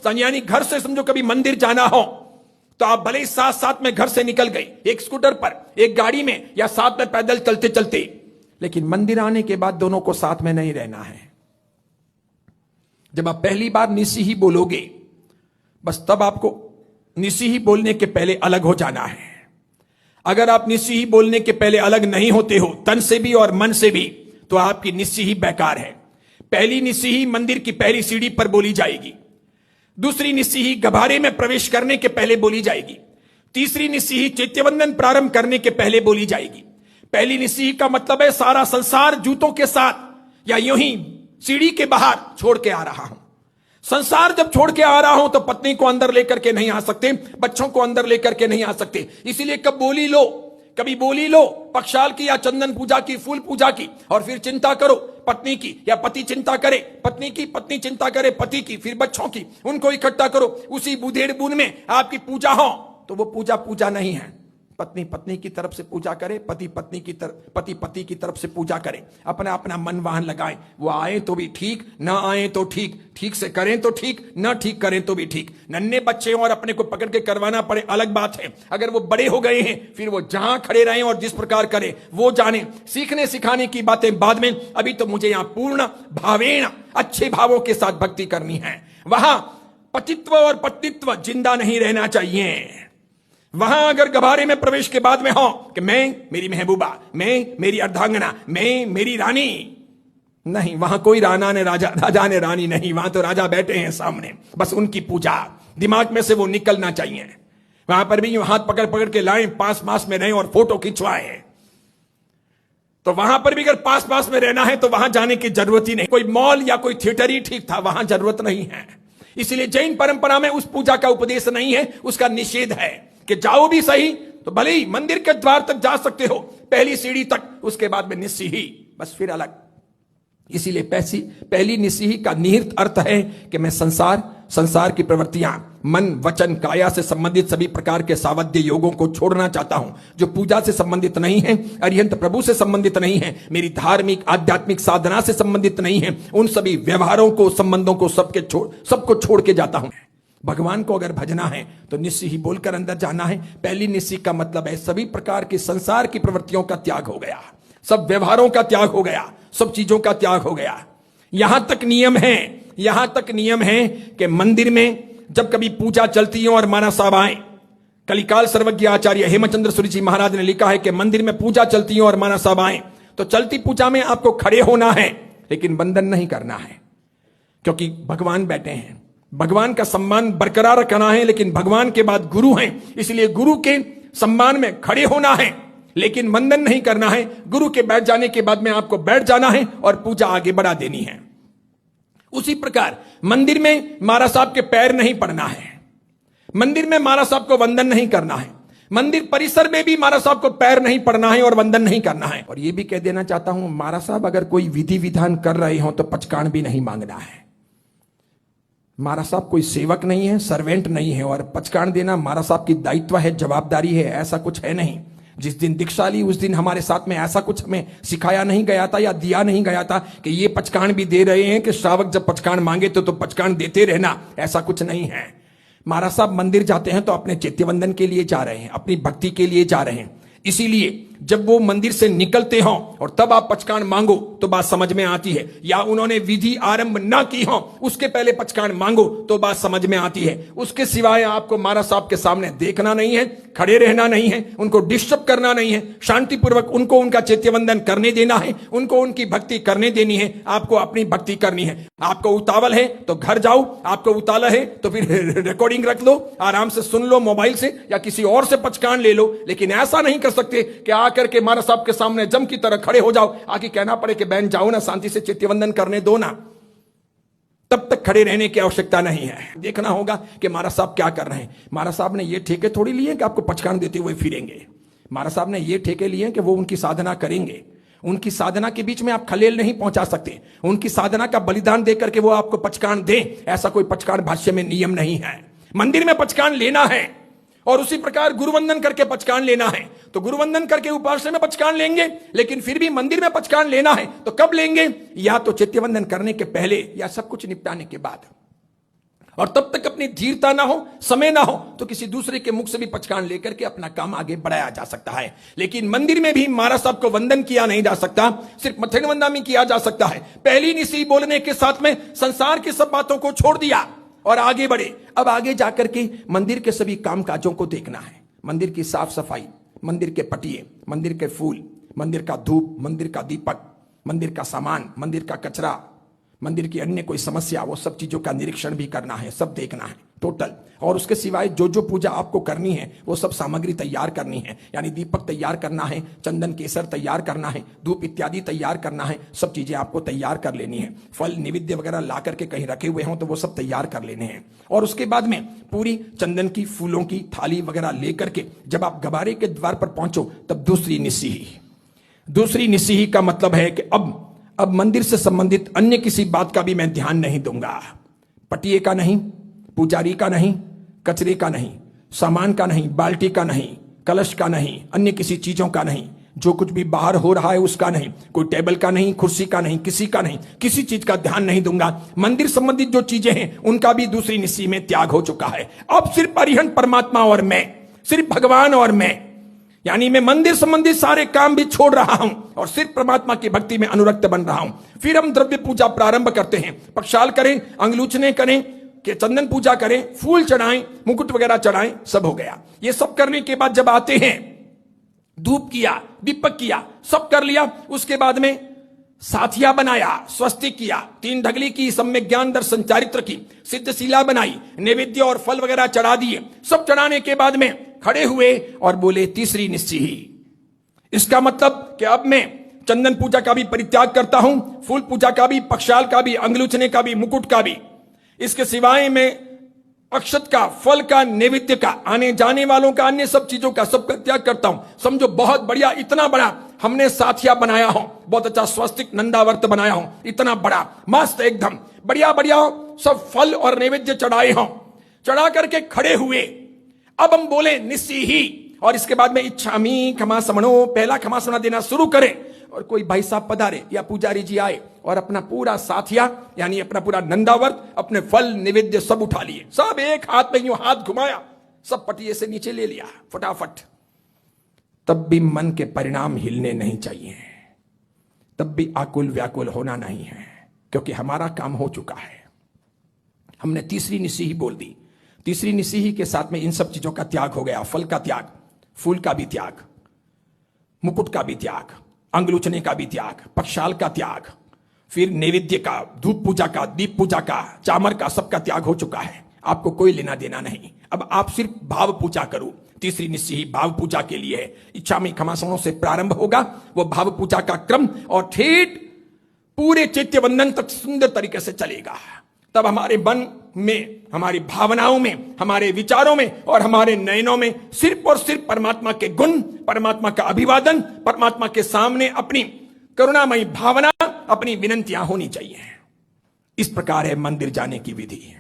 यानी घर से समझो कभी मंदिर जाना हो तो आप भले ही साथ साथ में घर से निकल गए, एक स्कूटर पर, एक गाड़ी में, या साथ में पैदल चलते चलते, लेकिन मंदिर आने के बाद दोनों को साथ में नहीं रहना है। जब आप पहली बार निसी ही बोलोगे, बस तब आपको निसी ही बोलने के पहले अलग हो जाना है। अगर आप निसी ही बोलने के पहले अलग नहीं होते हो, तन से भी और मन से भी, तो आपकी निसी ही बेकार है। पहली निसी ही मंदिर की पहली सीढ़ी पर बोली जाएगी, दूसरी निसी ही गभारे में प्रवेश करने के पहले बोली जाएगी, तीसरी निसी ही चैत्यवंदन प्रारंभ करने के पहले बोली जाएगी। पहली निसी ही का मतलब है सारा संसार जूतों के साथ या यूं ही सीढ़ी के बाहर छोड़ के आ रहा हूं। संसार जब छोड़ के आ रहा हूं तो पत्नी को अंदर लेकर के नहीं आ सकते, बच्चों को अंदर लेकर के नहीं आ सकते, इसीलिए कभी बोली लो पक्षाल की या चंदन पूजा की, फूल पूजा की, और फिर चिंता करो पत्नी की, या पति चिंता करे पत्नी की, पत्नी चिंता करे पति की, फिर बच्चों की, उनको इकट्ठा करो। उसी बुधेड़ बूंद में आपकी पूजा हो तो वो पूजा नहीं है। पत्नी पत्नी की तरफ से पूजा करे, पति पति की तरफ से पूजा करे, अपना अपना मन वाहन लगाएं। वो आए तो भी ठीक, ना आए तो ठीक, ठीक से करें तो ठीक, ना ठीक करें तो भी ठीक। नन्हे बच्चे और अपने को पकड़ के करवाना पड़े अलग बात है, अगर वो बड़े हो गए हैं फिर वो जहां खड़े रहें और जिस प्रकार करें वो जाने। सीखने सिखाने की बातें बाद में, अभी तो मुझे यहां पूर्ण भावेण अच्छे भावों के साथ भक्ति करनी है। वहां पतित्व और पत्नित्व जिंदा नहीं रहना चाहिए। वहां अगर गभारे में प्रवेश के बाद में हो कि मैं मेरी महबूबा, मैं मेरी अर्धांगना, मैं मेरी रानी, नहीं, वहां कोई राजा ने रानी नहीं, वहां तो राजा बैठे हैं सामने, बस उनकी पूजा दिमाग में से वो निकलना चाहिए। वहां पर भी हाथ पकड़ पकड़ के लाएं, पास में रहें और फोटो खिंचवाएं। तो वहां पर भी अगर पास में रहना है तो वहां जाने की जरूरत ही नहीं। कोई मॉल या कोई थिएटर ही ठीक था, वहां जरूरत नहीं है। इसलिए जैन परंपरा में उस पूजा का उपदेश नहीं है, उसका निषेध है कि जाओ भी सही तो भले ही मंदिर के द्वार तक जा सकते हो, पहली सीढ़ी तक, उसके बाद में निस्सी ही, बस फिर अलग। इसीलिए पहली निस्सी ही का निहित अर्थ है कि मैं संसार की प्रवृत्तियां, मन वचन काया से संबंधित सभी प्रकार के सावध्य योगों को छोड़ना चाहता हूं, जो पूजा से संबंधित नहीं है, अरिहंत प्रभु से संबंधित नहीं है, मेरी धार्मिक आध्यात्मिक साधना से संबंधित नहीं है, उन सभी व्यवहारों को, संबंधों को सबको छोड़ के जाता हूं। भगवान को अगर भजना है तो निस्सी ही बोलकर अंदर जाना है। पहली निस्सी का मतलब है सभी प्रकार की संसार की प्रवृत्तियों का त्याग हो गया, सब व्यवहारों का त्याग हो गया, सब चीजों का त्याग हो गया। यहां तक नियम है कि मंदिर में जब कभी पूजा चलती है और माना साहब आए, कलिकाल सर्वज्ञ आचार्य हेमचंद्र सूरी जी महाराज ने लिखा है कि मंदिर में पूजा चलती है और माना साहब आए तो चलती पूजा में आपको खड़े होना है, लेकिन वंदन नहीं करना है, क्योंकि भगवान बैठे हैं। भगवान का सम्मान बरकरार रखना है, लेकिन भगवान के बाद गुरु हैं, इसलिए गुरु के सम्मान में खड़े होना है, लेकिन वंदन नहीं करना है। गुरु के बैठ जाने के बाद में आपको बैठ जाना है और पूजा आगे बढ़ा देनी है। उसी प्रकार मंदिर में महाराज साहब के पैर नहीं पड़ना है, मंदिर में महाराज साहब को वंदन नहीं करना है, मंदिर परिसर में भी महाराज साहब को पैर नहीं पड़ना है और वंदन नहीं करना है। और यह भी कह देना चाहता हूं, महाराज साहब अगर कोई विधि विधान कर रहे हो तो पचकान भी नहीं मांगना है। महाराज साहब कोई सेवक नहीं है, सर्वेंट नहीं है, और पचकान देना महाराज साहब की दायित्व है, जवाबदारी है, ऐसा कुछ है नहीं। जिस दिन दीक्षा ली उस दिन हमारे साथ में ऐसा कुछ हमें सिखाया नहीं गया था या दिया नहीं गया था कि ये पचकान भी दे रहे हैं कि श्रावक जब पचकान मांगे तो पचकान देते रहना, ऐसा कुछ नहीं है। महाराज साहब मंदिर जाते हैं तो अपने चैत्यवंदन के लिए जा रहे हैं, अपनी भक्ति के लिए जा रहे हैं। इसीलिए जब वो मंदिर से निकलते हो और तब आप पचकान मांगो तो बात समझ में आती है, या उन्होंने विधि आरंभ ना की हो उसके पहले पचकान मांगो तो बात समझ में आती है। उसके सिवाय आपको महाराज साहब के सामने देखना नहीं है, खड़े रहना नहीं है, उनको डिस्टर्ब करना नहीं है, शांतिपूर्वक उनको उनका चैत्यवंदन करने देना है, उनको उनकी भक्ति करने देनी है, आपको अपनी भक्ति करनी है। आपको उतावल है तो घर जाओ, आपको उतावल है तो फिर रिकॉर्डिंग रख लो, आराम से सुन लो मोबाइल से या किसी और से पचकान ले लो, लेकिन ऐसा नहीं कर सकते कि आकर के महाराज साहब के सामने जम की तरह खड़े हो जाओ, आके कहना पड़े कि बहन जाओ ना, शांति से चैत्यवंदन करने दो ना। तब तक खड़े रहने की आवश्यकता नहीं है। देखना होगा कि महाराज साहब क्या कर रहे हैं। महाराज साहब ने ये ठेके थोड़ी लिए कि आपको पचकान देते हुए फिरेंगे। महाराज साहब ने ये ठेके लिए कि वो उनकी साधना करेंगे, उनकी साधना के बीच में आप खलेल नहीं पहुंचा सकते, उनकी साधना का बलिदान देकर के वो आपको पचकान दें, ऐसा कोई पचकान भाष्य में नियम नहीं है। मंदिर में पचकान लेना है और उसी प्रकार गुरुवंदन करके पचकान लेना है तो गुरुवंदन करके उपासना में पचकान लेंगे, लेकिन फिर भी मंदिर में पचकान लेना है तो कब लेंगे? या तो चैत्यवंदन करने के पहले या सब कुछ निपटाने के बाद, और तब तक अपनी अपनी धीरता ना हो, समय ना हो, तो किसी दूसरे के मुख से भी पचकान लेकर के अपना काम आगे बढ़ाया जा सकता है। लेकिन मंदिर में भी महाराज साहब को वंदन किया नहीं जा सकता, सिर्फ मथेन वंदा में किया जा सकता है। पहली निसी बोलने के साथ में संसार की सब बातों को छोड़ दिया और आगे बढ़े। अब आगे जाकर के मंदिर के सभी कामकाजों को देखना है। मंदिर की साफ सफाई, मंदिर के पटिए, मंदिर के फूल, मंदिर का धूप, मंदिर का दीपक, मंदिर का सामान, मंदिर का कचरा, मंदिर की अन्य कोई समस्या, वो सब चीजों का निरीक्षण भी करना है, सब देखना है टोटल। और उसके सिवाय जो जो पूजा आपको करनी है वो सब सामग्री तैयार करनी है, यानी दीपक तैयार करना है, चंदन केसर तैयार करना है, धूप इत्यादि तैयार करना है, सब चीजें आपको तैयार कर लेनी है। फल निवेद्य वगैरह ला करके कहीं रखे हुए हों तो वो सब तैयार कर लेने हैं। और उसके बाद में पूरी चंदन की फूलों की थाली वगैरह लेकर के जब आप गबारे के द्वार पर पहुंचो तब दूसरी निसीही का मतलब है कि अब मंदिर से संबंधित अन्य किसी बात का भी मैं ध्यान नहीं दूंगा। पटिए का नहीं, पुजारी का नहीं, कचरे का नहीं, सामान का नहीं, बाल्टी का नहीं, कलश का नहीं, अन्य किसी चीजों का नहीं, जो कुछ भी बाहर हो रहा है उसका नहीं, कोई टेबल का नहीं, कुर्सी का नहीं, किसी का नहीं, किसी चीज का ध्यान नहीं दूंगा। मंदिर संबंधित जो चीजें हैं उनका भी दूसरी निसी में त्याग हो चुका है। अब सिर्फ अरिहंत परमात्मा और मैं, सिर्फ भगवान और मैं, यानी मैं मंदिर संबंधी सारे काम भी छोड़ रहा हूं और सिर्फ परमात्मा की भक्ति में अनुरक्त बन रहा हूं। फिर हम द्रव्य पूजा प्रारंभ करते हैं। पक्षाल करें, अंगलूचने करें, कि चंदन पूजा करें, फूल चढ़ाएं, मुकुट वगैरह चढ़ाएं, सब हो गया। ये सब करने के बाद जब आते हैं, धूप किया, दीपक किया, सब कर लिया, उसके बाद में साथिया बनाया, स्वस्तिक किया, 3 ढगली की, सम्यक ज्ञान दर्शन चारित्र की, सिद्धशिला बनाई, नैवेद्य और फल वगैरह चढ़ा दिए। सब चढ़ाने के बाद में खड़े हुए और बोले तीसरी निश्चिही। इसका मतलब कि अब मैं चंदन पूजा का भी परित्याग करता हूं, फूल पूजा का भी, पक्षाल का भी, अंगलूचने का भी, मुकुट का भी। इसके सिवाय मैं अक्षत का, फल का, नैवेद्य का, आने जाने वालों का, अन्य सब चीजों का सबका त्याग करता हूं। समझो बहुत बढ़िया, इतना बड़ा हमने साथिया बनाया हो, बहुत अच्छा स्वस्तिक नंदावर्त बनाया हो, इतना बड़ा मस्त एकदम बढ़िया बढ़िया सब फल और नैवेद्य चढ़ाए हो, चढ़ा करके खड़े हुए। अब हम बोले निस्सीही, और इसके बाद में इच्छामी क्षमा समणो, पहला क्षमा समणा देना शुरू करें। और कोई भाई साहब पधारे या पुजारी जी आए और अपना पूरा साथिया यानी अपना पूरा नंदावर्त, अपने फल निवेद्य सब उठा लिए, सब एक हाथ में यूं हाथ घुमाया, सब पटिये से नीचे ले लिया फटाफट। तब भी मन के परिणाम हिलने नहीं चाहिए, तब भी आकुल व्याकुल होना नहीं है, क्योंकि हमारा काम हो चुका है। हमने तीसरी निसीही बोल दी। तीसरी निसीही के साथ में इन सब चीजों का त्याग हो गया। फल का त्याग, फूल का भी त्याग, मुकुट का भी त्याग, अंगलूचने का भी त्याग, पक्षाल का त्याग, फिर नैवेद्य का, धूप पूजा का, दीप पूजा का, चामर का, सबका त्याग हो चुका है। आपको कोई लेना देना नहीं। अब आप सिर्फ भाव पूजा करो। तीसरी निश्चय भाव पूजा के लिए है। इच्छा में खमासनों से प्रारंभ होगा वो भाव पूजा का क्रम, और ठेठ पूरे चैत्य वंदन तक सुंदर तरीके से चलेगा। तब हमारे मन में, हमारी भावनाओं में, हमारे विचारों में और हमारे नयनों में सिर्फ और सिर्फ परमात्मा के गुण, परमात्मा का अभिवादन, परमात्मा के सामने अपनी करुणामयी भावना, अपनी विनंतियां होनी चाहिए। इस प्रकार है मंदिर जाने की विधि।